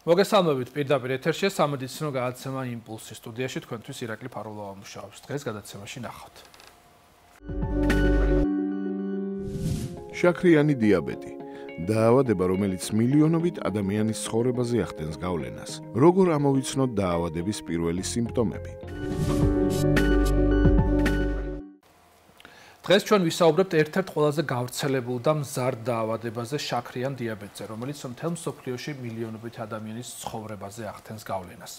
მოგესალმებით პირდაპირ ეთერშია სამედიცინო გადაცემა იმპულსი სტუდიაში თქვენთვის ირაკლი ფარულავა მუშაობს. დღეს გადაცემაში ნახავთ. შაქრიანი დიაბეტი. დაავადება, რომელიც მილიონობით ადამიანის ცხოვრებაზე ახდენს გავლენას. როგორ ამოვიცნოთ დაავადების პირველი სიმპტომები? დღეს ჩვენ ვისაუბრებთ ერთ-ერთ ყველაზე გავრცელებულ და მზარდ დაავადებაზე, შაქრიან დიაბეტზე, რომელიც მთელ მსოფლიოში მილიონობით ადამიანის ცხოვრებაზე ახდენს გავლენას.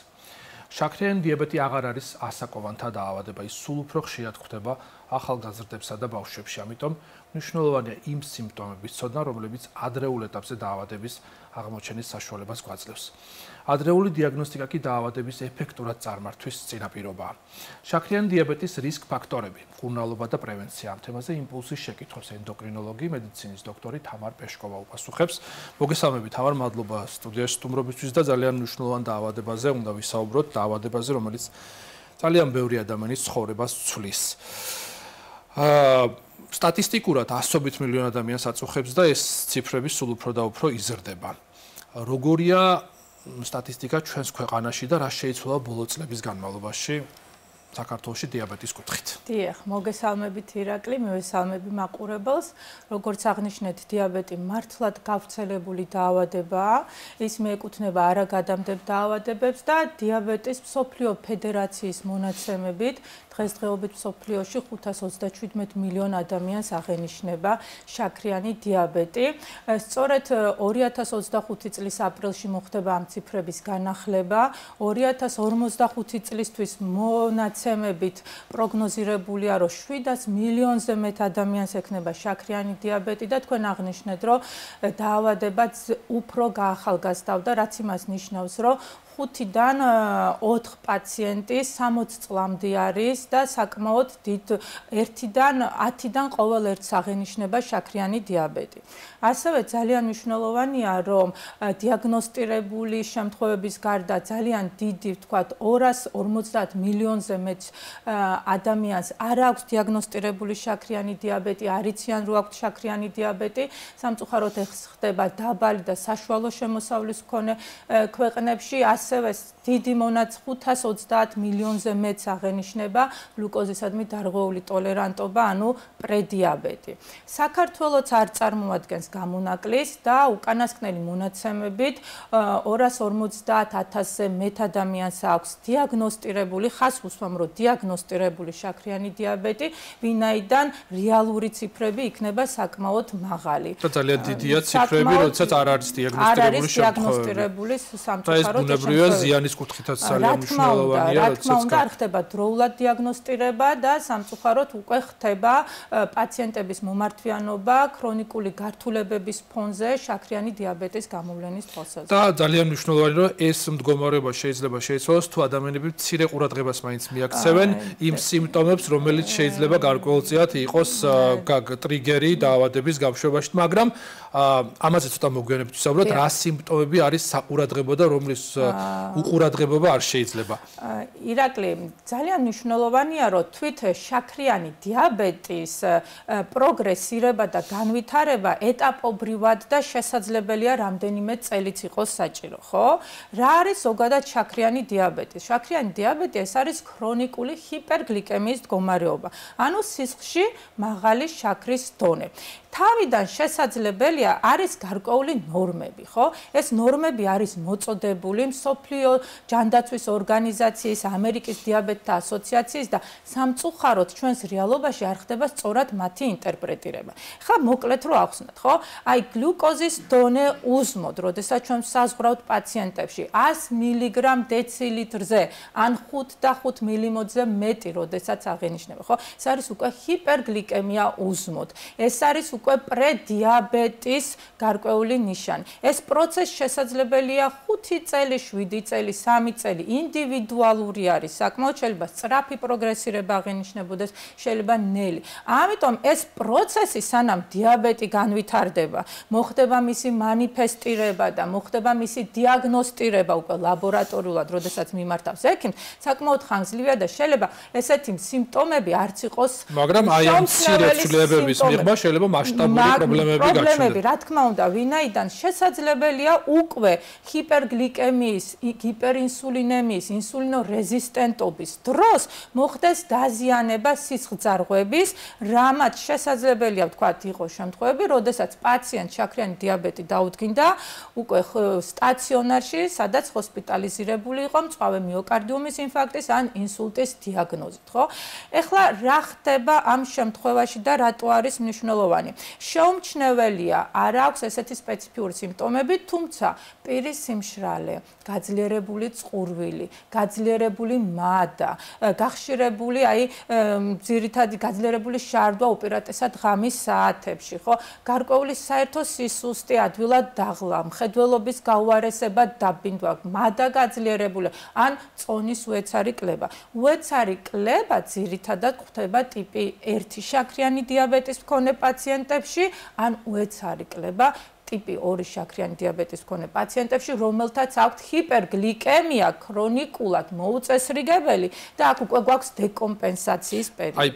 შაქრიანი დიაბეტი აღარ არის ასაკოვანთა დაავადება, ის სულ უფრო ხშირად ხვდება ახალგაზრდებსა და ბავშვებში, ამიტომ მნიშვნელოვანია იმ სიმპტომების ცოდნა, რომლებიც ადრეულ ეტაპზე დაავადების აღმოჩენის საშუალებას გვაძლევს. ადრეული დიაგნოსტიკა კი დაავადების ეფექტურად წარმართვის წინაპირობაა. შაქრიანი დიაბეტის რისკ ფაქტორები, მკურნალობა და პრევენცია. ამ თემაზე იმპულსის შეკითხვებს ენდოკრინოლოგი, მედიცინის დოქტორი თამარ პეშკოვა უპასუხებს. მოგესალმებით, თამარ, მადლობა სტუდიაში სტუმრობისთვის და ძალიან მნიშვნელოვან დაავადებაზე უნდა ვისაუბროთ, დაავადებაზე, რომელიც ძალიან ბევრი ადამიანის ცხოვრებას ცვლის. სტატისტიკურად 100 მილიონ ადამიანს აწუხებს და ეს ციფრები სულ უფრო და უფრო იზრდება. როგორია სტატისტიკა ჩვენს ქვეყანაში და რა შეიცვალა ბოლო წლების განმავლობაში საქართველოში დიაბეტის კუთხით? დიახ, მოგესალმებით ირაკლი, მივესალმები მაყურებელს. როგორც აღნიშნეთ, დიაბეტი მართლად გავრცელებული დაავადებაა. ის მიეკუთვნება არაგადამდებ დაავადებებს და დიაბეტის მსოფლიო ფედერაციის მონაცემებით დღესდღეობით მსოფლიოში 537 მილიონ ადამიანს აღენიშნება შაქრიანი დიაბეტი. სწორედ 2025 წლის აპრილში მოხდება ამ ციფრების განახლება. 2045 წლისთვის მონაცემებით პროგნოზირებულია, რომ 700 მილიონზე მეტ ადამიანს ექნება შაქრიანი დიაბეტი და თქვენ აღნიშნეთ, რომ დაავადებაც უფრო გაახალგაზრდავდა, რაც იმას ნიშნავს, რომ 5-დან 4 პაციენტი 60 წლამდე არის და საკმაოდ დიდ 1-დან 10-დან ყოველ ერთს აღენიშნება შაქრიანი დიაბეტი. ასევე ძალიან მნიშვნელოვანია, რომ დიაგნოსტირებული შემთხვევების გარდა ძალიან დიდი, ვთქვათ, 250 მილიონზე მეტ ადამიანს არ აქვს დიაგნოსტირებული შაქრიანი დიაბეტი, არ იციან, რომ აქვს შაქრიანი დიაბეტი. სამწუხაროდ ეს ხდება დაბალი და საშუალო შემოსავლის მქონე ქვეყნებში. ასევე დიდი მონაც 530 მილიონზე მეტს აღენიშნება გლუკოზისადმი დარღვეული ტოლერანტობა, ანუ პრედიაბეტი. საქართველოც არ წარმოადგენს გამონაკლისს და უკანასკნელი მონაცემებით 250,000-ზე მეტ ადამიანს აქვს დიაგნოსტირებული, ხაზს უსვამ, რომ დიაგნოსტირებული შაქრიანი დიაბეტი, ვინაიდან რეალური ციფრები იქნება საკმაოდ მაღალი. და ძალიან დიდია ციფრები, როდესაც არ არის დიაგნოსტირებული შემთხვევები. სამწუხაროდ ზიანის კუთხითაც ძალიან მნიშვნელოვანია, რა თქმა უნდა, არ ხდება დროულად დიაგნოსტირება და სამწუხაროდ უკვე ხდება პაციენტების მომართვიანობა ქრონიკული გართულებების ფონზე შაქრიანი დიაბეტის გამოვლენის პროცესში. და ძალიან მნიშვნელოვანია, რომ ეს მდგომარეობა შეიძლება შეიცვალოს, თუ ადამიანები მცირე ყურადღებას მაინც მიაქცევენ იმ სიმპტომებს, რომელიც შეიძლება გარკვეულწილად იყოს ტრიგერი დაავადების გამშვებაში, მაგრამ ამაზე ცოტა მოგვიანებით ვისაუბროთ, რა სიმპტომები არის საყურადღებო და რომლის უყურადღებობა არ შეიძლება. ირაკლი, ძალიან მნიშვნელოვანია, რომ თვით შაქრიანი დიაბეტის პროგრესირება და განვითარება ეტაპობრივად და შესაძლებელია რამდენიმე წელიც იყოს საჭირო, ხო? რა არის ზოგადად შაქრიანი დიაბეტი? შაქრიანი დიაბეტი ეს არის ქრონიკული ჰიპერგლიკემიის მდგომარეობა, ანუ სისხლში მაღალი შაქრის დონე. თავიდან შესაძლებელია არის გარკვეული ნორმები, ხო? ეს ნორმები არის მოწოდებული მსოფლიო ჯანდაცვის ორგანიზაციის, ამერიკის დიაბეტთა ასოციაციის და სამწუხაროდ ჩვენს რეალობაში არ ხდება სწორად მათი ინტერპრეტირება. ხა მოკლედ რო ახსნათ, ხო? აი გლუკოზის დონე უსმოდ, როდესაც ჩვენ საზღვრავთ პაციენტებში 100 მილიგრამ დეცილიტრზე, ან 5 და 5 მილიმოდზე მეტი, როდესაც აღენიშნება, ხო? ეს არის უკვე ჰიპერგლიკემია უსმოდ. ეს არის უკვე პრედიაბეტის გარკვეული ნიშანი. ეს პროცესი შესაძლებელია 5 წელი, 7 7 წელი, 3 წელი ინდივიდუალური არის. საკმაოდ შეიძლება სწრაფი პროგრესირება აღინიშნებოდეს, შეიძლება ნელი. ამიტომ ეს პროცესი სანამ დიაბეტი განვითარდება, მოხდება მისი მანიფესტირება და მოხდება მისი დიაგნოსტირება უკვე ლაბორატორიულად, როდესაც მიმართავს ექიმს, საკმაოდ ხანგრძლივია და შეიძლება ესეთი სიმპტომები არც იყოს. მაგრამ აი ამ მცირე ცვლილებების მიღმა შეიძლება მასშტაბური პრობლემები გაჩნდეს. რა თქმა უნდა, ვინაიდან შესაძლებელია უკვე ჰიპერგლიკემიის, ჰიპერინსულინემიის, ინსულინორეზისტენტობის დროს მოხდეს დაზიანება სისხლძარღვების, რამაც შესაძლებელია ვთქვათ იყოს შემთხვევები, როდესაც პაციენტს შაქრიანი დიაბეტი დაუდგინდა უკვე სტაციონარში, სადაც ჰოსპიტალიზირებული იყო მწვავე მიოკარდიუმის ინფარქტის ან ინსულტის დიაგნოზით, ხო? ეხლა რა ხდება ამ შემთხვევაში და რატო არის მნიშვნელოვანი? შეუმჩნეველია, არ აქვს ესეთი სპეციფიური სიმპტომები, თუმცა პირის სიმშრალე, გაძლიერებული წყურვილი, გაძლიერებული მადა, გახშირებული, ძირითადი გაძლიერებული შარდვა უპირატესად ღამის საათებში, ხო? გარკვეული საერთო სისუსტე, ადვილად დაღლა, მხედველობის გაუარესება, დაბინდვა, მადა გაძლიერებული, ან წონის უეცარი კლება. უეცარი კლება ძირითადად ხდება ტიპი 1 შაქრიანი დიაბეტის მქონე პაციენტებში, ან უეცარი კლება ტიპი 2 შაქრიანი დიაბეტის მქონე პაციენტებში, რომელთაც აქვთ ჰიპერგლიკემია ქრონიკულად მოუწესრიგებელი და აქ უკვე გვაქვს დეკომპენსაციის პერიოდი. აი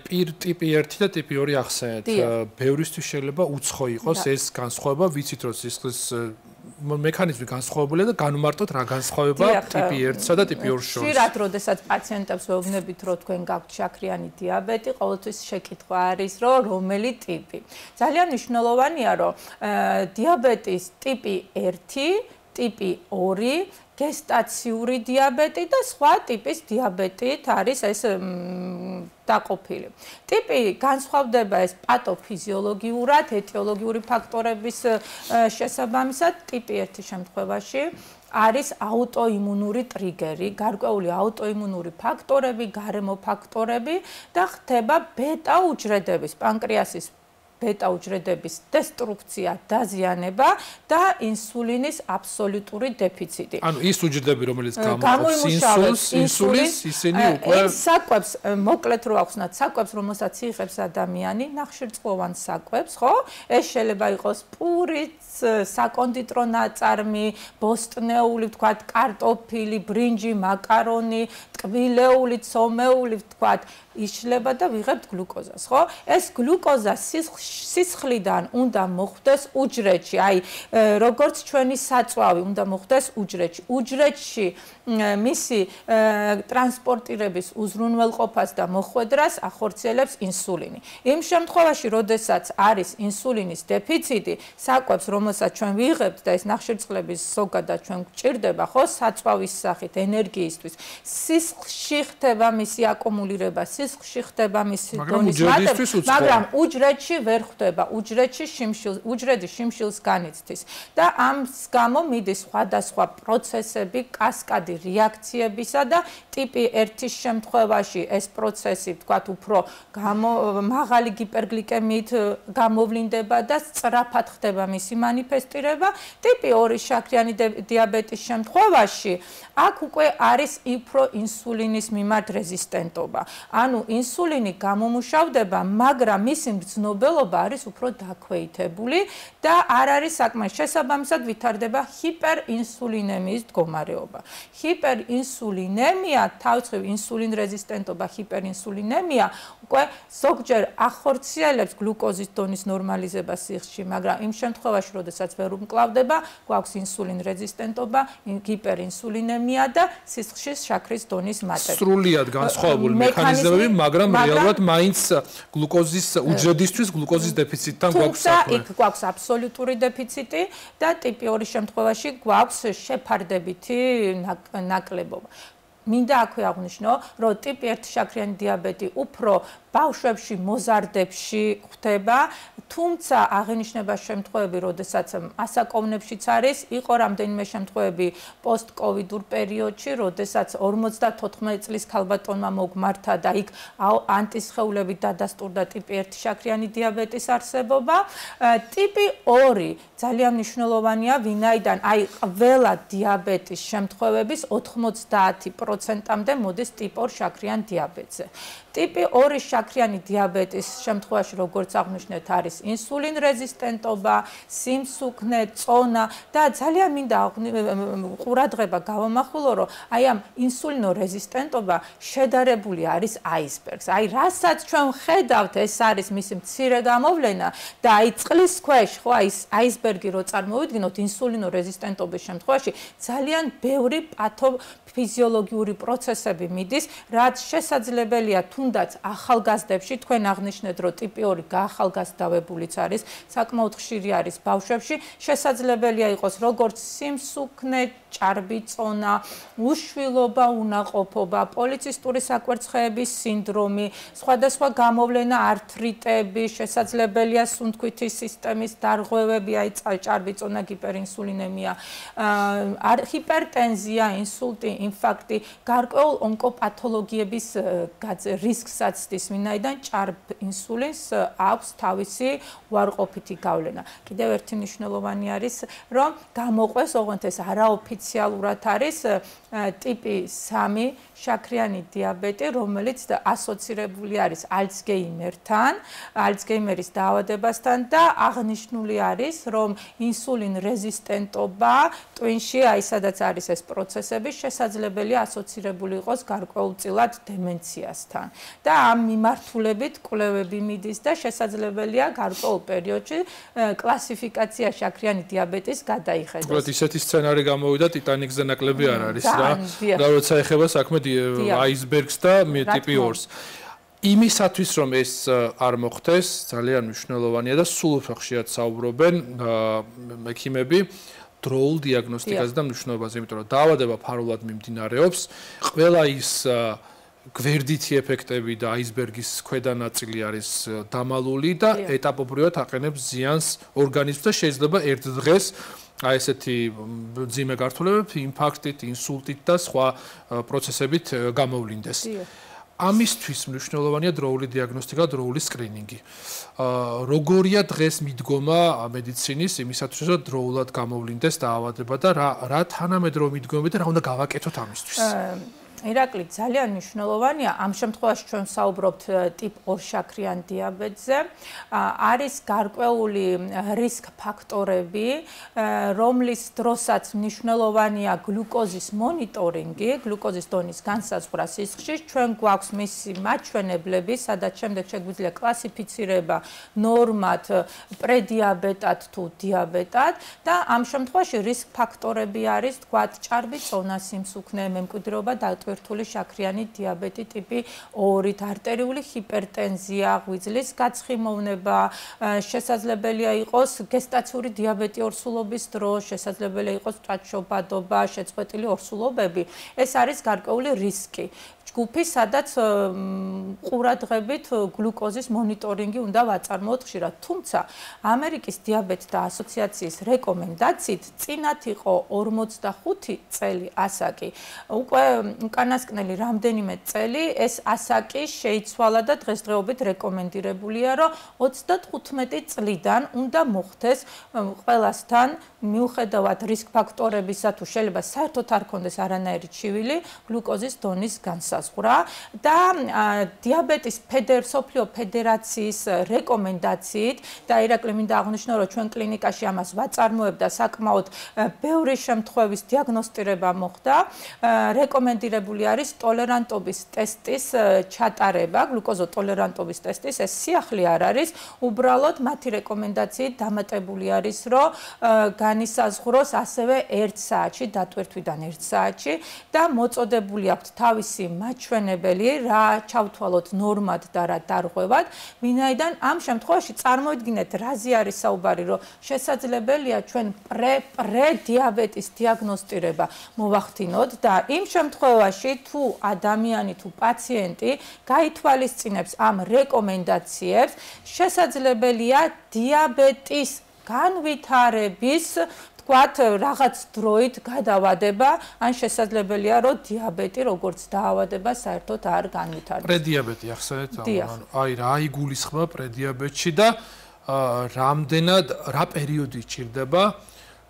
ტიპი 1 და ტიპი 2 ახსენეთ. ბევრისთვის შეიძლება უცხო იყოს ეს განსხვავება, ვიცით რომ სისხლის მექანიზმი განსხვავებულია და განვმარტოთ რა განსხვავება ტიპი 1-სა და ტიპი 2-ს შორის. ხშირად, როდესაც პაციენტებს ვეუბნებით, რომ თქვენ გაქვთ შაქრიანი დიაბეტი, ყოველთვის შეკითხვა არის, რომ რომელი ტიპი. ძალიან მნიშვნელოვანია, რომ დიაბეტის ტიპი 1, ტიპი 2, გესტაციური დიაბეტი და სხვა ტიპის დიაბეტით არის ეს დაყოფილი. ტიპი განსხვავდება ეს პათოფიზიოლოგიურად, ეტიოლოგიური ფაქტორების შესაბამისად, ტიპი 1 შემთხვევაში არის აუტოიმუნური ტრიგერი, გარკვეული აუტოიმუნური ფაქტორები, გარემო ფაქტორები და ხდება ბეტა უჯრედების, პანკრეასის ბეტა უჯრედების დესტრუქცია, დაზიანება და ინსულინის აბსოლუტური დეფიციტი. ანუ ის უჯრედები, რომელიც გამოიმუშავებს ინსულინს, ისინი უკვე საკვებს, მოკლედ რო ახსნათ, საკვებს, რომელსაც იღებს ადამიანი, ნახშირწყლოვან საკვებს, ხო? ეს შეიძლება იყოს პურიც, საკონდიტრო ნაწარმი, ბოსტნეული, ვთქვათ, კარტოფილი, ბრინჯი, მაკარონი, ტკბილეული, ცომეული, ვთქვათ, იშლება და ვიღებთ გლუკოზას, ხო? ეს გლუკოზა სისხლიდან უნდა მოხვდეს უჯრედში, როგორც ჩვენი საწვავი უნდა მოხვდეს უჯრედში. უჯრედში მისი ტრანსპორტირების უზრუნველყოფას და მოხვედრას ახორციელებს ინსულინი. იმ შემთხვევაში, როდესაც არის ინსულინის დეფიციტი, საკვებს, რომელსაც ჩვენ ვიღებთ და ეს ნახშირწყლების ზოგადად ჩვენ გვჭირდება, ხო, საწვავის სახით ენერგიისთვის, სისხლში ხდება მისი აკუმულირება, სისხლში ხდება მისი დონის მატება, მაგრამ უჯრედში ვერ ხდება, უჯრედი შიმშილს განიცდის და ამის გამო მიდის სხვადასხვა პროცესები, კასკადი რეაქციებისა და ტიპი 1-ის შემთხვევაში ეს პროცესი, ვთქვათ, უფრო მაღალი ჰიპერგლიკემიით გამოვლინდება და სწრაფად ხდება მისი მანიფესტირება. ტიპი 2 შაქრიანი დიაბეტის შემთხვევაში აქ უკვე არის უფრო ინსულინის მიმართ რეზისტენტობა. ანუ ინსულინი გამომუშავდება, მაგრამ მისი მგრძნობელობა არის უფრო დაქვეითებული და არ არის საკმაოდ შესაბამისად ვითარდება ჰიპერინსულინემიის მდგომარეობა. ჰიპერინსულინემია, თავისუფლ ინსულინრეზისტენტობა, ჰიპერინსულინემია უკვე ზოგჯერ ახორციელებს გლუკოზის დონის ნორმალიზებას სისხლში, მაგრამ იმ შემთხვევაში, როდესაც ვერ უმკლავდება, გვაქვს ინსულინრეზისტენტობა, ჰიპერინსულინემია და სისხლში შაქრის დონის მატება. სრულიად განსხვავებული მექანიზმები, მაგრამ რეალურად მაინც გლუკოზის უჯრედისთვის გლუკოზის დეფიციტთან გვაქვს საქმე. თუმცა იქ გვაქვს აბსოლუტური დეფიციტი და ტიპი 2 შემთხვევაში გვაქვს შეფარდებითი ნაკლებობა. მინდა აქვე აღვნიშნო, რომ ტიპი 1 შაქრიანი დიაბეტი უფრო ბავშვებში, მოზარდებში ხდება, თუმცა აღინიშნება შემთხვევები, როდესაც ასაკოვნებშიც არის, იყო რამდენიმე შემთხვევები პოსტ-კოვიდურ პერიოდში, როდესაც 54 წლის ქალბატონმა მოგმართა და იქ ანტისხეულებით დადასტურდა ტიპი 1 შაქრიანი დიაბეტის არსებობა. ტიპი 2 ძალიან მნიშვნელოვანია, ვინაიდან ყველა დიაბეტის შემთხვევების 90%-მდე მოდის ტიპ 2 შაქრიან დიაბეტზე. ტიპი 2 შაქრიანი დიაბეტის შემთხვევაში, როგორც აღნიშნეთ, არის ინსულინ რეზისტენტობა, სიმსუქნე, წონა და ძალიან მინდა ყურადღება გავამახვილო, რომ ამ ინსულინო რეზისტენტობა შედარებული არის აისბერგს. რასაც ჩვენ ხედავთ, ეს არის მისი მცირე გამოვლენა და წყლის ქვეშ, ხო, აისბერგი რო წარმოვიდგინოთ, ინსულინო რეზისტენტობის შემთხვევაში ძალიან ბევრი ფიზიოლოგიური პროცესები მიდის, რაც შესაძლებელია თუნდაც ახალგაზრდებში, თქვენ აღნიშნეთ, რომ ტიპი 2 გაახალგაზრდავებულიც არის, საკმაოდ ხშირი არის ბავშვებში, შესაძლებელია იყოს როგორც სიმსუქნე, ჭარბი წონა, უშვილობა, უნაყოფობა, პოლიცისტური საკვერცხეების სინდრომი, სხვადასხვა გამოვლენა ართრიტები, შესაძლებელია სუნთქვითი სისტემის დარღვევები, ჭარბი წონა, ჰიპერინსულინემია, ჰიპერტენზია, ინსულტი, ინფარქტი, გარკვეულ ონკოპათოლოგიების რისკსაც ცდის, ვინაიდან ჭარბ ინსულინს აქვს თავისი უარყოფითი გავლენა. კიდევ ერთი მნიშვნელოვანი არის, რომ გამოყვეს, ოღონდ ეს არაოფიციალურად არის ტიპი 3 შაქრიანი დიაბეტი, რომელიც ასოცირებული არის ალცგეიმერთან, ალცგეიმერის დაავადებასთან და აღნიშნული არის, რომ ინსულინ რეზისტენტობა ტვინში, სადაც არის ეს პროცესები, შესაძლებელია ასოცირებული იყოს გარკვეულწილად დემენციასთან. და ამ მიმართულებით კვლევები მიდის და შესაძლებელია გარკვეულ პერიოდში კლასიფიკაცია შაქრიანი დიაბეტის გადაიხედოს. უბრალოდ ისეთი სცენარი გამოვიდა, ტიტანიკზე ნაკლები არ არის რა, როცა ეხება საქმე აისბერგს და ტიპი 2-ს. იმისათვის, რომ ეს არ მოხდეს, ძალიან მნიშვნელოვანია და სულ უფრო ხშირად საუბრობენ ექიმები დროულ დიაგნოსტიკაზე და მნიშვნელობაზე, იმიტომ რომ დაავადება ფარულად მიმდინარეობს, ყველა ის გვერდითი ეფექტები და აისბერგის ქვედა ნაწილი არის დამალული და ეტაპობრივად აყენებს ზიანს ორგანიზმს და შეიძლება ერთ დღეს ესეთი მძიმე გართულებები, ინფარქტით, ინსულტით და სხვა პროცესებით გამოვლინდეს. ამისთვის მნიშვნელოვანია დროული დიაგნოსტიკა, დროული სკრინინგი. როგორია დღეს მიდგომა მედიცინის იმისათვის, რომ დროულად გამოვლინდეს დაავადება და რა თანამედროვე მიდგომები და რა უნდა გავაკეთოთ ამისთვის? ირაკლი, ძალიან მნიშვნელოვანია. ამ შემთხვევაში ჩვენ საუბრობთ ტიპ 2 შაქრიან დიაბეტზე. არის გარკვეული რისკ ფაქტორები, რომლის დროსაც მნიშვნელოვანია გლუკოზის მონიტორინგი, გლუკოზის დონის განსაზღვრა სისხლში. ჩვენ გვაქვს მისი მაჩვენებლები, სადაც შემდეგ შეგვიძლია კლასიფიცირება ნორმად, პრედიაბეტად თუ დიაბეტად და ამ შემთხვევაში რისკ ფაქტორები არის, თქვათ, ჭარბი წონა, სიმსუქნე, მემკვიდრეობა და რთული შაქრიანი დიაბეტი ტიპი 2, არტერიული ჰიპერტენზია, ღვიძლის გაცხიმოვნება, შესაძლებელია იყოს გესტაციური დიაბეტი ორსულობის დროს, შესაძლებელია იყოს მწვაჩობადობა, შეწყვეტილი ორსულობები. ეს არის გარკვეული რისკი. ჯგუფი, სადაც ყურადღებით გლუკოზის მონიტორინგი უნდა ვაწარმოოთ ხშირად. თუმცა ამერიკის დიაბეტთა ასოციაციის რეკომენდაციით წინათ იყო 45 წელი ასაკი. უკვე უკანასკნელი რამდენიმე წელი ეს ასაკი შეიცვალა და დღესდღეობით რეკომენდირებულია, რომ 35 წლიდან უნდა მოხდეს ყველასთან მიუხედავად რისკ ფაქტორებისა თუ შეიძლება საერთოდ არ ქონდეს არანაირი ჩივილი გლუკოზის დონის განსაზღვრა და დიაბეტის მსოფლიო ფედერაციის რეკომენდაციით და ირაკლი მინდა აღნიშნო, რომ ჩვენ კლინიკაში ამას ვაწარმოებთ და საკმაოდ ბევრი შემთხვევის დიაგნოსტირება მოხდა. რეკომენდირებული არის ტოლერანტობის ტესტის ჩატარება, გლუკოზოტოლერანტობის ტესტის, ეს სიახლე არ არის, უბრალოდ მათი რეკომენდაციით დამატებული არის, რომ განისაზღვროს ასევე 1 საათში, დატვირთვიდან 1 საათში და მოწოდებული აქვთ თავისი მაჩვენებელი, რა ჩავთვალოთ ნორმად და რა დარღვევად, ვინაიდან ამ შემთხვევაში წარმოიდგინეთ, რაზე არის საუბარი, რომ შესაძლებელია ჩვენ პრედიაბეტის დიაგნოსტირება მოვახდინოთ და იმ შემთხვევაში თუ ადამიანი თუ პაციენტი გაითვალისწინებს ამ რეკომენდაციებს, შესაძლებელია დიაბეტის განვითარების ვთქვათ, რაღაც დროით გადავადება, ან შესაძლებელია, რომ დიაბეტი როგორც დაავადება საერთოდ არ განვითარდეს. პრედიაბეტი ახსენეთ, აი რა იგულისხმება პრედიაბეტში და რამდენად რა პერიოდი სჭირდება?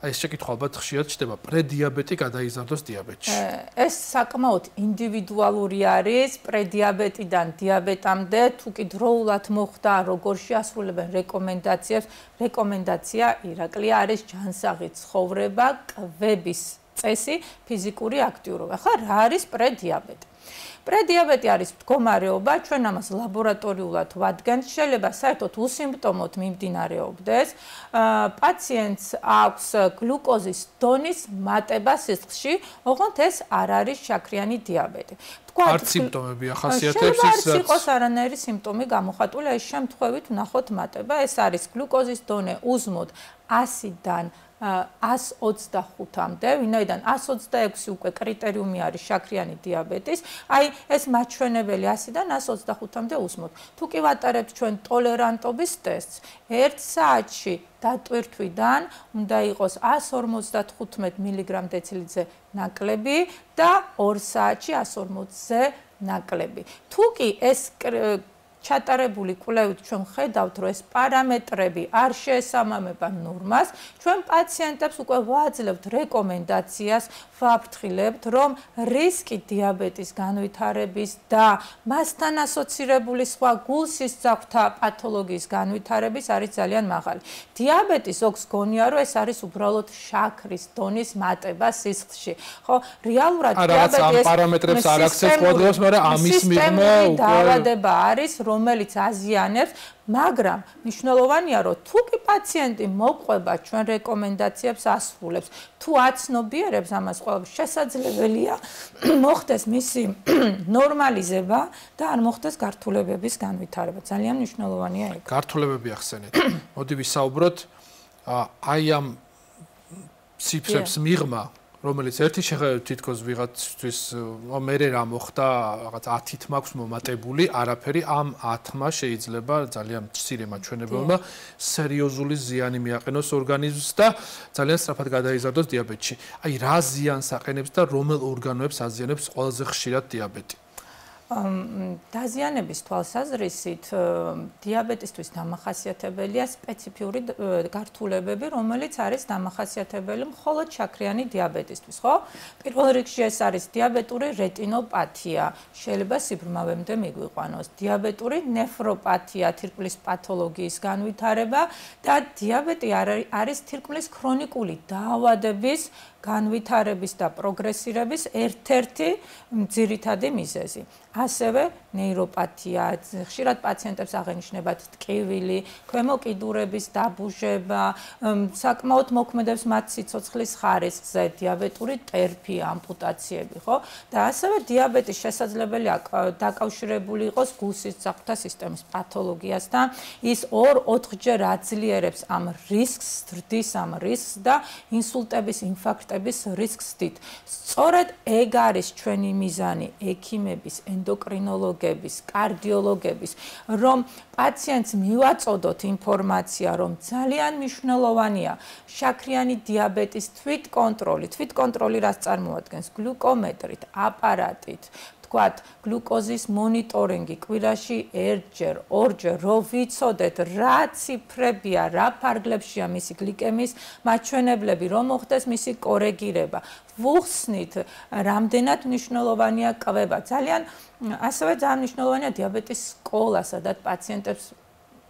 ეს შეკითხვა ალბათ ხშირად ჩდება, პრედიაბეტი გადაიზარდოს დიაბეტში. ეს საკმაოდ ინდივიდუალური არის, პრედიაბეტიდან დიაბეტამდე, თუ კი დროულად მოხდა, როგორ შეასრულებენ რეკომენდაციებს, რეკომენდაცია ირაკლი არის ჯანსაღი ცხოვრება, კვების წესი, ფიზიკური აქტიურობა. ახლა რა არის პრედიაბეტი? პრედიაბეტი არის მდგომარეობა, ჩვენ ამას ლაბორატორიულად ვადგენთ, შეიძლება საერთოდ უსიმპტომოდ მიმდინარეობდეს. პაციენტს აქვს გლუკოზის დონის მატება სისხლში, ოღონდ ეს არ არის შაქრიანი დიაბეტი. არ სიმპტომები ახასიათებს ის რაც იყოს არანაირი სიმპტომი გამოხატული, ეს შემთხვევით ვნახოთ მატება, ეს არის გლუკოზის დონე узმოდ 100-დან 125-მდე, ვინაიდან 126 უკვე კრიტერიუმი არის შაქრიანი დიაბეტის, აი ეს მაჩვენებელი 100-დან 125-მდე უსმოთ. თუ კი ვატარებთ ჩვენ ტოლერანტობის ტესტს, 1 საათში დატვირთვიდან უნდა იყოს 155 მგ/დეცილიტრზე ნაკლები და 2 საათში 140-ზე ნაკლები. თუ კი ეს ჩატარებული კვლევით ჩვენ ხედავთ, რომ ეს პარამეტრები არ შეესაბამება ნორმას, ჩვენ პაციენტებს უკვე ვაძლევთ რეკომენდაციას, ვაფრთხილებთ, რომ რისკი დიაბეტის განვითარების და მასთან ასოცირებული სხვა გულსისძაფთა პათოლოგიის განვითარების არის ძალიან მაღალი. დიაბეტი ზოგს გონია, რომ ეს არის უბრალოდ შაქრის დონის მატება სისხლში. ხო, რეალურად დიაბეტი ეს პარამეტრებს არ აქცევს ყოველდღიურად, მაგრამ ამის მიღმა დაავადება არის, რომელიც აზიანებს, მაგრამ მნიშვნელოვანია, რომ თუ კი პაციენტი მოპყვება ჩვენ რეკომენდაციებს ასრულებს, თუ აცნობიერებს ამას ყველაფერს, შესაძლებელია მოხდეს მისი ნორმალიზება და არ მოხდეს გართულებების განვითარება. ძალიან მნიშვნელოვანია ეგ. გართულებები ახსენეთ. მოდი ვისაუბროთ აი ამ ციფრებს მიღმა, რომელიც ერთი შეხედვით თითქოს ვიღაცთვის მერე რა მოხდა, რაღაც 10-ით მაქვს მომატებული, არაფერი ამ 10-მა შეიძლება ძალიან მცირე მაჩვენებელმა სერიოზული ზიანი მიაყენოს ორგანიზმს და ძალიან სწრაფად გადაიზარდოს დიაბეტში. აი რა ზიანს აყენებს და რომელ ორგანოებს აზიანებს ყველაზე ხშირად დიაბეტი? დაზიანების თვალსაზრისით დიაბეტისთვის დამახასიათებელია სპეციფიური გართულებები, რომელიც არის დამახასიათებელი მხოლოდ შაქრიანი დიაბეტისთვის, ხო? პირველ რიგში ეს არის დიაბეტური რეტინოპათია, შეიძლება სიბრმავემდე მიგვიყვანოს, დიაბეტური ნეფროპათია, თირკმლის პათოლოგიის განვითარება და დიაბეტი არის თირკმლის ქრონიკული დაავადების განვითარების და პროგრესირების ერთ-ერთი ძირითადი მიზეზი. ასევე ნეიროპათია, ხშირად პაციენტებს აღენიშნებათ ტკივილი, ქვემო კიდურების დაბუჟება, საკმაოდ მოქმედებს მათ სიცოცხლის ხარისხზე, დიაბეტური ტერფი, ამპუტაციები, ხო? და ასევე დიაბეტის შესაძლებელია დაკავშირებული იყოს გულსისძაფთა სისტემის პათოლოგიასთან. ის 2-4-ჯერ აძლიერებს ამ რისკს, ზრდის ამ რისკს და ინსულტების, ინფარქტების რისკს დიდ. სწორედ ეგ არის ჩვენი მიზანი ექიმების, ენდოკრინოლოგების, კარდიოლოგების, რომ პაციენტს მივაწოდოთ ინფორმაცია, რომ ძალიან მნიშვნელოვანია შაქრიანი დიაბეტის თვითკონტროლი. თვითკონტროლი რას წარმოადგენს? გლუკომეტრით, აპარატით, ვთქვათ, გლუკოზის მონიტორინგი კვირაში 1-ჯერ, 2-ჯერ, რომ ვიცოდეთ რა ციფრებია, რა ფარგლებშია მისი გლიკემიის მაჩვენებლები, რომ მოხდეს მისი კორეგირება. ვუხსნით, რამდენად მნიშვნელოვანია კვება. ასევე ძალიან მნიშვნელოვანია დიაბეტის სკოლა, სადაც პაციენტებს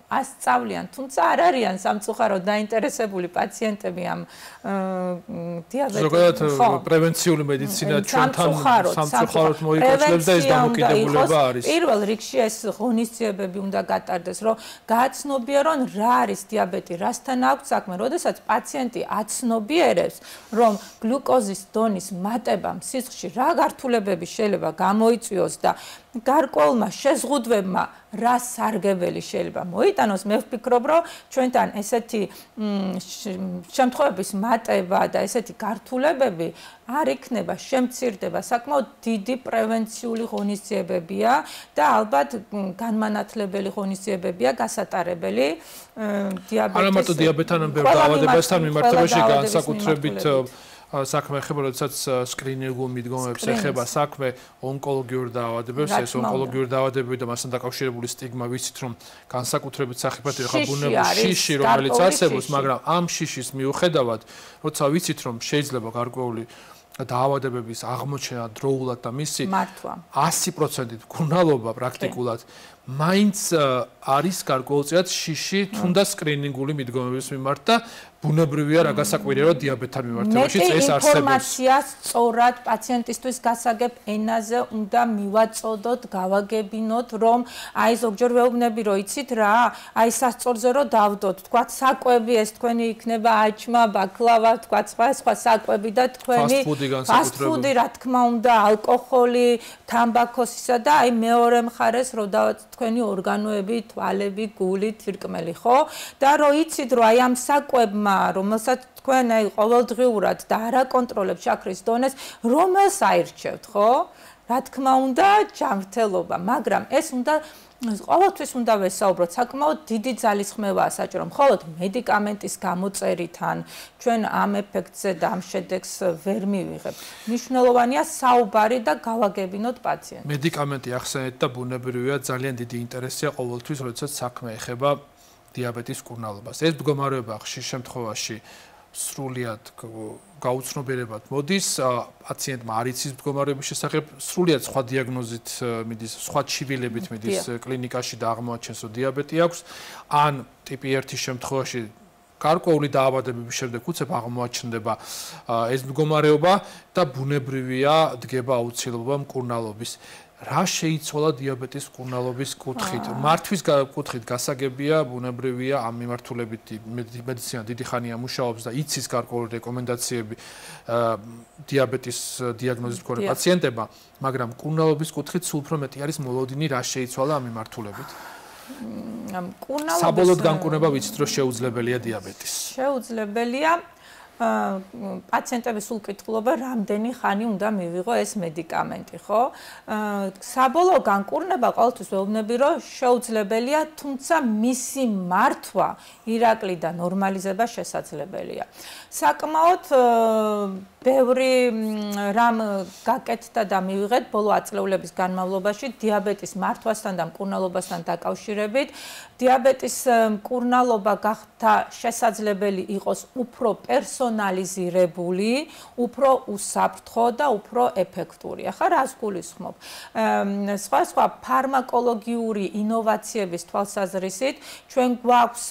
ასწავლიან, თუმცა არ არიან სამწუხაროდ დაინტერესებული პაციენტები ამ დიაბეტით. ზოგადად პრევენციული მედიცინა ჩვენთან სამწუხაროდ მოიკოჩლებს და ეს დამოკიდებულება არის. პირველ რიგში ეს ღონისძიებები უნდა გატარდეს, რომ გააცნობიერონ რა არის დიაბეტი, რასთან აქვს საქმე, როდესაც პაციენტი აცნობიერებს, რომ გლუკოზის დონის მატებამ სისხლში რა გართულებები შეიძლება გამოიწვიოს და გარკვეულმა შეზღუდვებმა რა სარგებელი შეიძლება მოიტანოს, მე ვფიქრობ, რომ ჩვენთან ესეთი შემთხვევების მატება და ესეთი გართულებები არ იქნება, შემცირდება, საკმაოდ დიდი პრევენციული ღონისძიებებია და ალბათ განმანათლებელი ღონისძიებებია გასატარებელი დიაბეტის. არა მარტო დიაბეტთან, ბევრ დაავადებასთან მიმართებაში განსაკუთრებით საქმე ეხება, როდესაც სკრინინგულ მიდგომებს ეხება საქმე ონკოლოგიურ დაავადებებს, ეს ონკოლოგიური დაავადებები და მასთან დაკავშირებული სტიგმა ვიცით, რომ განსაკუთრებით სახიფათო ხა ბუნებრივი შიში, რომელიც არსებობს, მაგრამ ამ შიშის მიუხედავად, როცა ვიცით, რომ შეიძლება გარკვეული დაავადებების აღმოჩენა დროულად და მისი 100%-ით მკურნალობა პრაქტიკულად მაინც არის გარკვეულწილად შიში თუნდა სკრინინგული მიდგომების მიმართ და ბუნებრივია რა გასაკვირია რომ დიაბეტთან მიმართებაშიც ეს არსებობს. ინფორმაცია სწორად პაციენტისთვის გასაგებ ენაზე უნდა მივაწოდოთ, გავაგებინოთ, რომ აი ზოგჯერ ვეუბნები რომ იცით რა, აი სასწორზე რომ დავდოთ, თქვათ საკვები ეს თქვენი იქნება აჩმა, ბაკლავა, თქვათ სხვა საკვები და თქვენი ფასტფუდი რა თქმა უნდა, ალკოჰოლი, თამბაქოსისა და აი მეორე მხარეს რომ თქვენი ორგანოები, თვალები, გული, თირკმელი, ხო? და რომ იცით რომ აი ამ საკვებმა რომელსაც თქვენ აი ყოველდღიურად და არ აკონტროლებთ შაქრის დონეს, რომელს აირჩევთ, ხო? რა თქმა უნდა, ჯანმრთელობა, მაგრამ ეს უნდა ყოველთვის უნდა ვესაუბროთ, საკმაოდ დიდი ძალისხმევაა საჭირო, მხოლოდ მედიკამენტის გამოწერიდან ჩვენ ამ ეფექტზე და ამ შედეგს ვერ მივიღებთ. მნიშვნელოვანია საუბარი და გავაგებინოთ პაციენტს. მედიკამენტი ახსენეთ და ბუნებრივია ძალიან დიდი ინტერესია ყოველთვის, როდესაც საქმე ეხება დიაბეტის მკურნალობას. ეს მდგომარეობა ხშირ შემთხვევაში სრულიად გაუცნობიერებად მოდის, პაციენტმა არ იცის მდგომარეობის შესახებ, სრულიად სხვა დიაგნოზით მიდის, სხვა ჩივილებით მიდის კლინიკაში და აღმოაჩენს, რომ დიაბეტი აქვს, ან ტიპი 1-ის შემთხვევაში გარკვეული დაავადებების შემდეგ უცებ აღმოაჩნდება ეს მდგომარეობა და ბუნებრივია დგება აუცილებლობა მკურნალობის. რა შეიცვალა დიაბეტის მკურნალობის კუთხით? მართვის კუთხით გასაგებია, ბუნებრივია ამ მიმართულებით მედიცინა დიდი ხანია მუშაობს და იცის გარკვეული რეკომენდაციები დიაბეტის დიაგნოზის მქონე პაციენტებმა, მაგრამ მკურნალობის კუთხით სულ უფრო მეტი არის მოლოდინი, რა შეიცვალა ამ მიმართულებით. საბოლოოდ განკურნება ვიცით, რომ შეუძლებელია დიაბეტის. შეუძლებელია პაციენტების უკითხულობა რამდენი ხანი უნდა მივიღო ეს მედიკამენტი, ხო? საბოლოო განკურნება ყოველთვის ვეუბნები, რომ შეუძლებელია, თუმცა მისი მართვა ირაკლი და ნორმალიზება შესაძლებელია. საკმაოდ ბევრი რამ გაკეთდა და მივიღეთ ბოლო აწლეულების განმავლობაში დიაბეტის მართვასთან და მკურნალობასთან დაკავშირებით. დიაბეტის მკურნალობა გახდა შესაძლებელი იყოს უფრო პერსონალიზირებული, უფრო უსაფრთხო და უფრო ეფექტური. ახლა რას გულისხმობ? სხვა ფარმაკოლოგიური ინოვაციების თვალსაზრისით ჩვენ გვაქვს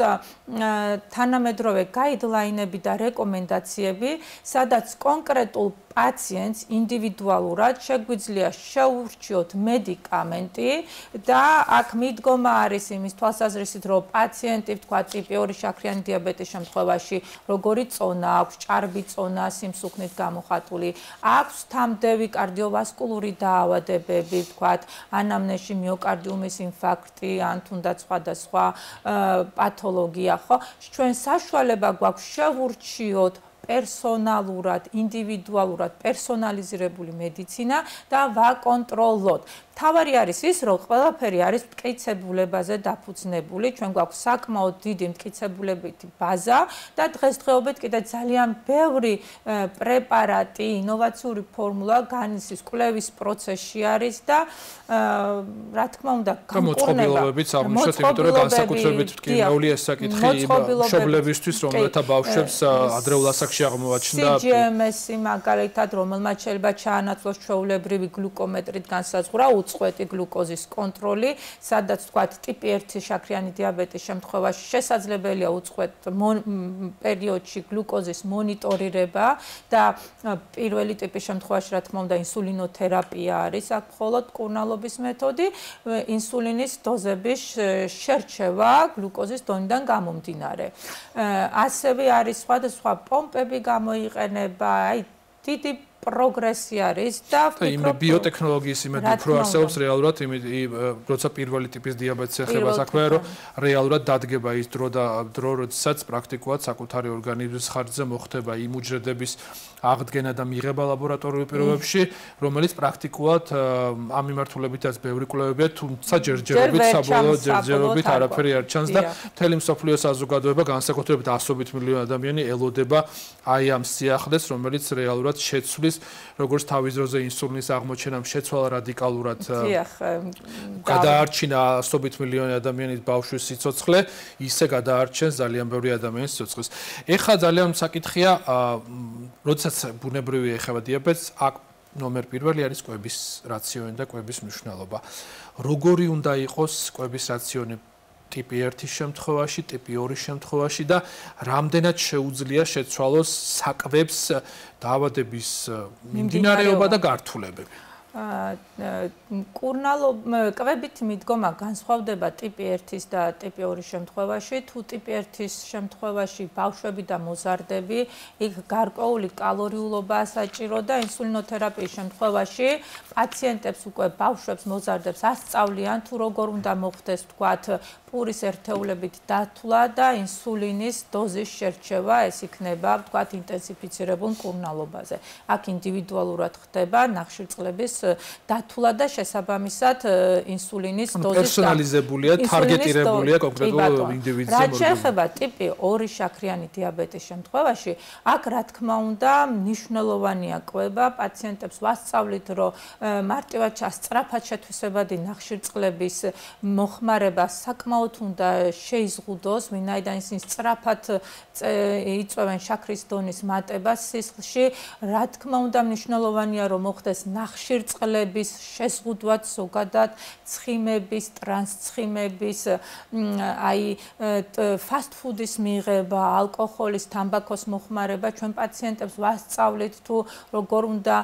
თანამედროვე გაიდლაინები და რეკომენდაციები, სადაც კონკრეტულ პაციენტს ინდივიდუალურად შეგვიძლია შეურჩიოთ მედიკამენტი და აქ მიდგომა არის იმის თვალსაზრისით, რომ პაციენტი თქვა ტიპი 2 შაქრიანი დიაბეტის შემთხვევაში როგორი წონა აქვს, ჭარბი წონა, სიმსუქნით გამოხატული, აქვს თამდევი კარდიოვასკულური დაავადებები, თქვა ანამნეზში მიოკარდიუმის ინფარქტი, ან თუნდაც სხვადასხვა პათოლოგია, ხო? ჩვენ საშუალება გვაქვს შევურჩიოთ პერსონალურად, ინდივიდუალურად პერსონალიზირებული მედიცინა და ვაკონტროლოთ. თავარი არის ის, რომ ყველაფერი არის მტკიცებულებაზე დაფუძნებული, ჩვენ გვაქვს საკმაოდ დიდი მტკიცებულებითი ბაზა და დღესდღეობით კიდე ძალიან ბევრი პრეპარატი, ინოვაციური ფორმულა განიცდის კვლევის პროცესში არის და რა თქმა უნდა, მოწყობილობებიც აღმოჩნდა, იმიტომ რომ განსაკუთრებით მტკივნეულია ეს საკითხი იმ მშობლებისთვის, რომელთა ბავშვებს ადრეულ ასაკში ოჯახში აღმოაჩნდა CGMS-ი მაგალითად, რომელმაც შეიძლება ჩაანაცვლოს ჩვეულებრივი გლუკომეტრით განსაზღვრა უწყვეტი გლუკოზის კონტროლი, სადაც თქვათ ტიპი 1 შაქრიანი დიაბეტის შემთხვევაში შესაძლებელია უწყვეტ პერიოდში გლუკოზის მონიტორირება და პირველი ტიპის შემთხვევაში რა თქმა უნდა ინსულინოთერაპია არის აქ მხოლოდ მკურნალობის მეთოდი, ინსულინის დოზების შერჩევა გლუკოზის დონიდან გამომდინარე. ასევე არის სხვადასხვა პომპები გამოიყენება, აი დიდი პროგრესი არის და ვფიქრობ ბიოტექნოლოგიის იმედი უფრო არსებობს რეალურად როცა პირველი ტიპის დიაბეტს ეხება საქმე რომ რეალურად დადგება ის დრო, როდესაც პრაქტიკულად საკუთარი ორგანიზმის ხარჯზე მოხდება იმ უჯრედების აღდგენა და მიღება ლაბორატორიულ პირობებში, რომელიც პრაქტიკულად ამ მიმართულებითაც ბევრი კვლევებია, თუმცა ჯერჯერობით საბოლოო ჯერჯერობით არაფერი არ ჩანს და მთელი მსოფლიო საზოგადოება განსაკუთრებით ასობით მილიონი ადამიანი ელოდება აი ამ სიახლეს, რომელიც რეალურად შეცვლის როგორც თავის დროზე ინსულინის აღმოჩენამ შეცვალა რადიკალურად გადაარჩინა ასობით მილიონი ადამიანის ბავშვის სიცოცხლე, ისე გადაარჩენს ძალიან ბევრი ადამიანის სიცოცხლეს. ეხლა ძალიან საკითხია, როდესაც ბუნებრივი ეხება დიაბეტს, აქ ნომერ პირველი არის კვების რაციონი და კვების მნიშვნელობა. როგორი უნდა იყოს კვების რაციონი ტიპი 1-ის შემთხვევაში, ტიპი 2-ის შემთხვევაში და რამდენად შეუძლია შეცვალოს საკვებს დაავადების მიმდინარეობა და გართულებები. კვებით მიდგომა განსხვავდება ტიპი 1-ის და ტიპი 2-ის შემთხვევაში. თუ ტიპი 1-ის შემთხვევაში ბავშვები და მოზარდები, იქ გარკვეული კალორიულობაა საჭირო და ინსულინოთერაპიის შემთხვევაში პაციენტებს უკვე ბავშვებს, მოზარდებს ასწავლიან თუ როგორ უნდა მოხდეს, თქვათ, პურის ერთეულებით დათვლა და ინსულინის დოზის შერჩევა, ეს იქნება, თქვათ, ინტენსიფიცირებულ მკურნალობაზე. აქ ინდივიდუალურად ხდება ნახშირწყლების დათვლა და შესაბამისად ინსულინის დოზის პერსონალიზებულია, თარგეტირებულია კონკრეტულ ინდივიდზე. რაც შეეხება ტიპი 2 შაქრიანი დიაბეტის შემთხვევაში, აქ რა თქმა უნდა მნიშვნელოვანია კვება, პაციენტებს ვასწავლით, რომ მარტივად სწრაფად შეთვისებადი ნახშირწყლების მოხმარება საკმაოდ უნდა შეიზღუდოს, ვინაიდან ისინი სწრაფად იწვევენ შაქრის დონის მატებას სისხლში. რა თქმა უნდა მნიშვნელოვანია, რომ მოხდეს ნახშირწყლების შეზღუდვა ზოგადად, ცხიმების, ტრანსცხიმების, აი ფასტ ფუდის მიღება, ალკოჰოლის, თამბაქოს მოხმარება, ჩვენ პაციენტებს ვასწავლით თუ როგორ უნდა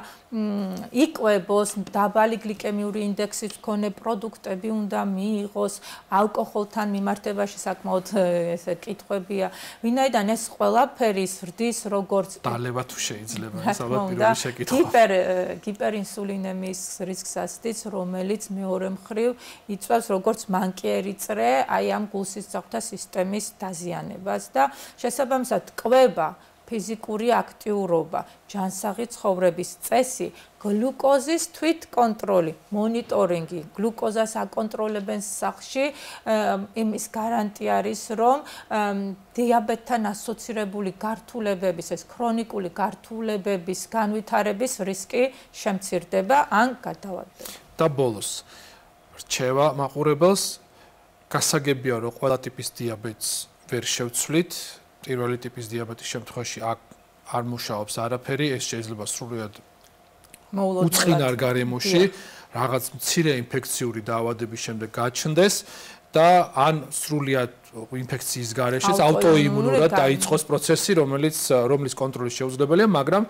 იკვებოს, დაბალი გლიკემიური ინდექსის მქონე პროდუქტები უნდა მიიღოს, ალკოჰოლთან მიმართებაში საკმაოდ ესე კითხვებია, ვინაიდან ეს ყველაფერი ზრდის როგორც დალევა თუ შეიძლება, ეს ალბათ პირველი შეკითხვა. ჰიპერინსულინემიის რისკს ასდიც, რომელიც მეორე მხრივ იწვევს როგორც მანკიერი წრე, აი ამ გულსისხლთა სისტემის დაზიანებას და შესაბამისად კვება, ფიზიკური აქტიურობა, ჯანსაღი ცხოვრების წესი, გლუკოზის თვითკონტროლი, მონიტორინგი, გლუკოზას აკონტროლებენ სახლში, იმის გარანტია არის, რომ დიაბეტთან ასოცირებული გართულებების, ეს ქრონიკული გართულებების განვითარების რისკი შემცირდება ან გადავარდება. და ბოლოს რჩევა მაყურებელს, გასაგებია, რომ ყველა ტიპის დიაბეტს ვერ შევცვლით, პირველი ტიპის დიაბეტის შემთხვევაში არ მუშაობს არაფერი, ეს შეიძლება სრულიად უწყინარ გარემოში რაღაც მცირე ინფექციური დაავადების შემდეგ გაჩნდეს და ან სრულიად ინფექციის გარეშე აუტოიმუნურად დაიწყოს პროცესი, რომლის კონტროლი შეუძლებელია, მაგრამ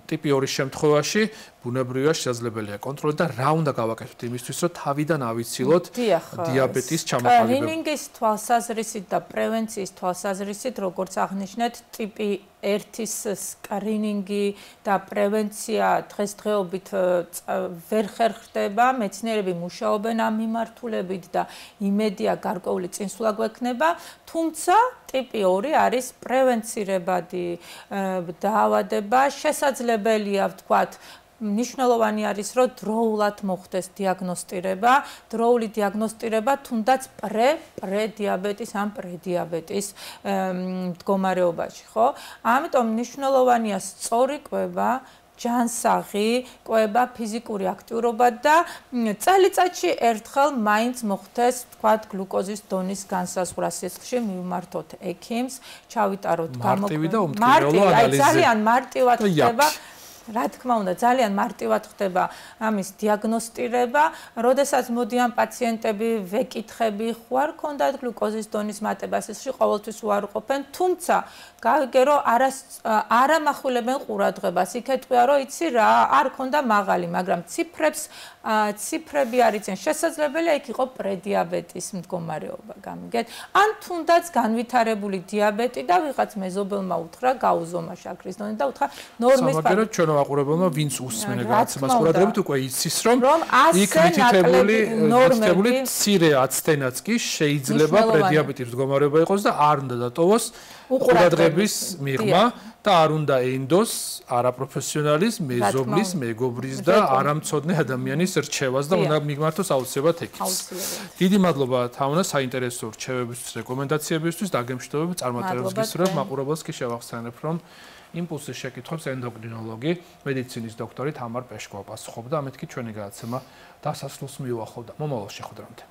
ტიპი 2-ის შემთხვევაში ბუნებრივია შესაძლებელია კონტროლი და რა უნდა გავაკეთოთ იმისთვის, რომ თავიდან ავიცილოთ დიაბეტის ჩამოყალიბება. სკრინინგის თვალსაზრისით და პრევენციის თვალსაზრისით, როგორც აღნიშნეთ, ტიპი 1-ის სკრინინგი და პრევენცია დღესდღეობით ვერ ხერხდება, მეცნიერები მუშაობენ ამ მიმართულებით და იმედია გარკვეული წინსვლა გვექნება, თუმცა ტიპი 2 არის პრევენცირებადი დაავადება, შესაძლებელია ვთქვათ, მნიშვნელოვანი არის, რომ დროულად მოხდეს დიაგნოსტირება, დროული დიაგნოსტირება თუნდაც პრედიაბეტის ან პრედიაბეტის მდგომარეობაში, ხო? ამიტომ მნიშვნელოვანია სწორი კვება, ჯანსაღი, კვება, ფიზიკური აქტიურობა და წელიწადში ერთხელ მაინც მოხდეს, თქვათ, გლუკოზის დონის განსაზღვრა სისხლში, მივმართოთ ექიმს, ჩავიტაროთ მარტივი და უმკირევლო ანალიზი. ძალიან მარტივად ხდება. რა თქმა უნდა, ძალიან მარტივად ხდება ამის დიაგნოსტირება, როდესაც მოდიან პაციენტები, ვეკითხები, ხო არ ქონდათ გლუკოზის დონის მატება სისხლში, ყოველთვის უარყოფენ, თუმცა გავიგერო არამახვილებენ ყურადღებას. იქეთქვია, რომ იცი რა, არ ქონდა მაღალი, მაგრამ ციფრები არ იციან. შესაძლებელია იქ იყო პრედიაბეტის მდგომარეობა, გამიგეთ? ან თუნდაც განვითარებული დიაბეტი და ვიღაც მეზობელმა უთხრა, გაუზომა შაქრის დონე და უთხრა ნორმის სამაგერად ჩვენ ვაყურებელმა ვინც უსმენა გადაცემას ყურადღებით უკვე იცის რომ იქ მითითებული მცირე აცდენაც კი შეიძლება პრედიაბეტის მდგომარეობა იყოს და არ უნდა დატოვოს ყურადღების მიღმა და არ უნდა ენდოს არაპროფესიონალის, მეზობლის, მეგობრის და არამცოდნე ადამიანის რჩევას და უნდა მიგმართოს აუცილებლად ექიმს. დიდი მადლობა თაუნა საინტერესო რჩევებისთვის, რეკომენდაციებისთვის, დაგემშვიდობებით, წარმატებებს გისურვებ, მაყურებელს კი შევახსენებ, რომ იმპულსის შეკითხვებს ენდოკრინოლოგი, მედიცინის დოქტორი თამარ პეშკოვა პასუხობდა, ამით კი ჩვენი გადაცემა დასასრულს მივუახლოვდა. მომავალ შეხვედრამდე.